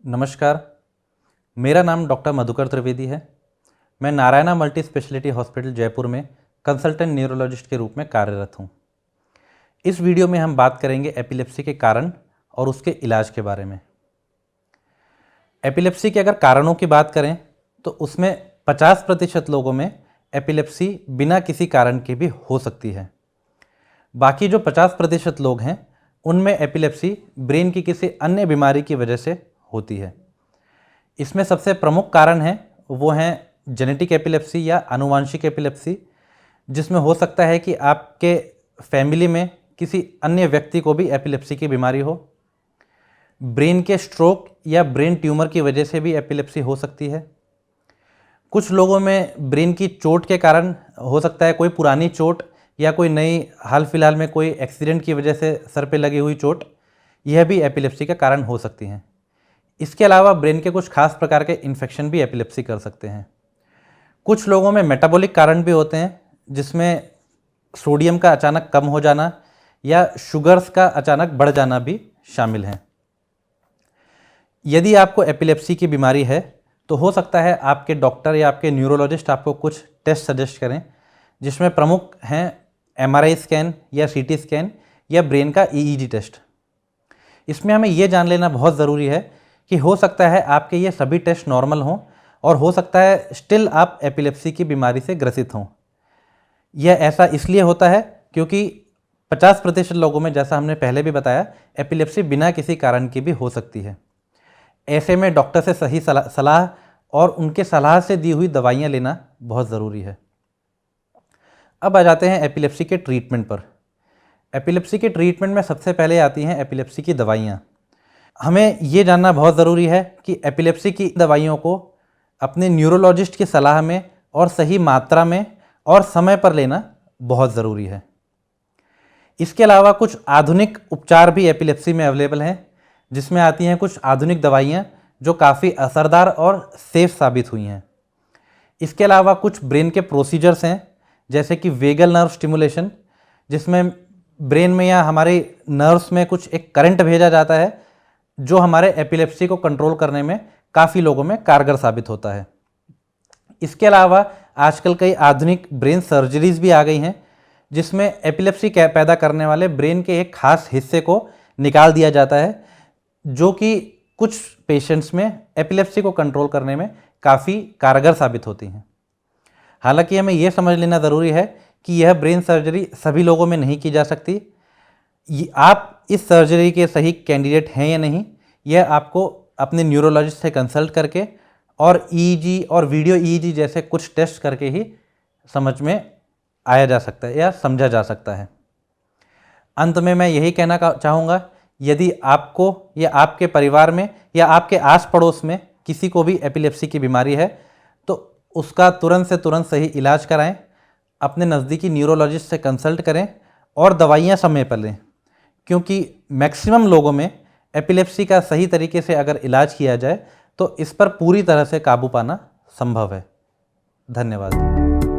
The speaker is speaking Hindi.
नमस्कार, मेरा नाम डॉक्टर मधुकर त्रिवेदी है। मैं Narayana multi speciality hospital Jaipur में कंसल्टेंट न्यूरोलॉजिस्ट के रूप में कार्यरत हूँ। इस वीडियो में हम बात करेंगे एपिलेप्सी के कारण और उसके इलाज के बारे में। एपिलेप्सी के अगर कारणों की बात करें तो उसमें 50% लोगों में एपिलेप्सी बिना किसी कारण के भी हो सकती है। बाकी जो 50% लोग हैं उनमें एपिलेप्सी ब्रेन की किसी अन्य बीमारी की वजह से होती है। इसमें सबसे प्रमुख कारण है वो हैं जेनेटिक एपिलेप्सी या आनुवांशिक एपिलेप्सी, जिसमें हो सकता है कि आपके फैमिली में किसी अन्य व्यक्ति को भी एपिलेप्सी की बीमारी हो। ब्रेन के स्ट्रोक या ब्रेन ट्यूमर की वजह से भी एपिलेप्सी हो सकती है। कुछ लोगों में ब्रेन की चोट के कारण हो सकता है, कोई पुरानी चोट या कोई नई हाल फिलहाल में कोई एक्सीडेंट की वजह से सर पे लगी हुई चोट, यह भी एपिलेप्सी का कारण हो सकती हैं। इसके अलावा ब्रेन के कुछ खास प्रकार के इन्फेक्शन भी एपिलेप्सी कर सकते हैं। कुछ लोगों में मेटाबॉलिक कारण भी होते हैं, जिसमें सोडियम का अचानक कम हो जाना या शुगर्स का अचानक बढ़ जाना भी शामिल हैं। यदि आपको एपिलेप्सी की बीमारी है तो हो सकता है आपके डॉक्टर या आपके न्यूरोलॉजिस्ट आपको कुछ टेस्ट सजेस्ट करें, जिसमें प्रमुख हैं MRI स्कैन या CT स्कैन या ब्रेन का EEG टेस्ट। इसमें हमें ये जान लेना बहुत ज़रूरी है कि हो सकता है आपके ये सभी टेस्ट नॉर्मल हों और हो सकता है स्टिल आप एपिलेप्सी की बीमारी से ग्रसित हों। यह ऐसा इसलिए होता है क्योंकि 50% लोगों में, जैसा हमने पहले भी बताया, एपिलेप्सी बिना किसी कारण की भी हो सकती है। ऐसे में डॉक्टर से सही सलाह और उनके सलाह से दी हुई दवाइयाँ लेना बहुत ज़रूरी है। अब आ जाते हैं एपिलेप्सी के ट्रीटमेंट पर। एपिलेप्सी के ट्रीटमेंट में सबसे पहले आती हैं एपिलेप्सी की दवाइयाँ। हमें ये जानना बहुत ज़रूरी है कि एपिलेप्सी की दवाइयों को अपने न्यूरोलॉजिस्ट की सलाह में और सही मात्रा में और समय पर लेना बहुत ज़रूरी है। इसके अलावा कुछ आधुनिक उपचार भी एपिलेप्सी में अवेलेबल हैं, जिसमें आती हैं कुछ आधुनिक दवाइयाँ जो काफ़ी असरदार और सेफ साबित हुई हैं। इसके अलावा कुछ ब्रेन के प्रोसीजर्स हैं, जैसे कि वेगल नर्व स्टिमुलेशन, जिसमें ब्रेन में या हमारे नर्व्स में कुछ एक करंट भेजा जाता है जो हमारे एपिलेप्सी को कंट्रोल करने में काफ़ी लोगों में कारगर साबित होता है। इसके अलावा आजकल कई आधुनिक ब्रेन सर्जरीज भी आ गई हैं, जिसमें एपिलेप्सी पैदा करने वाले ब्रेन के एक खास हिस्से को निकाल दिया जाता है, जो कि कुछ पेशेंट्स में एपिलेप्सी को कंट्रोल करने में काफ़ी कारगर साबित होती हैं। हालांकि हमें यह समझ लेना ज़रूरी है कि यह ब्रेन सर्जरी सभी लोगों में नहीं की जा सकती। आप इस सर्जरी के सही कैंडिडेट हैं या नहीं, यह आपको अपने न्यूरोलॉजिस्ट से कंसल्ट करके और EEG और वीडियो EEG जैसे कुछ टेस्ट करके ही समझ में आया जा सकता है या समझा जा सकता है। अंत में मैं यही कहना चाहूँगा, यदि आपको या आपके परिवार में या आपके आस पड़ोस में किसी को भी एपिलेप्सी की बीमारी है तो उसका तुरंत से तुरंत सही इलाज कराएं, अपने नज़दीकी न्यूरोलॉजिस्ट से कंसल्ट करें और दवाइयाँ समय पर लें, क्योंकि मैक्सिमम लोगों में एपिलेप्सी का सही तरीके से अगर इलाज किया जाए तो इस पर पूरी तरह से काबू पाना संभव है। धन्यवाद।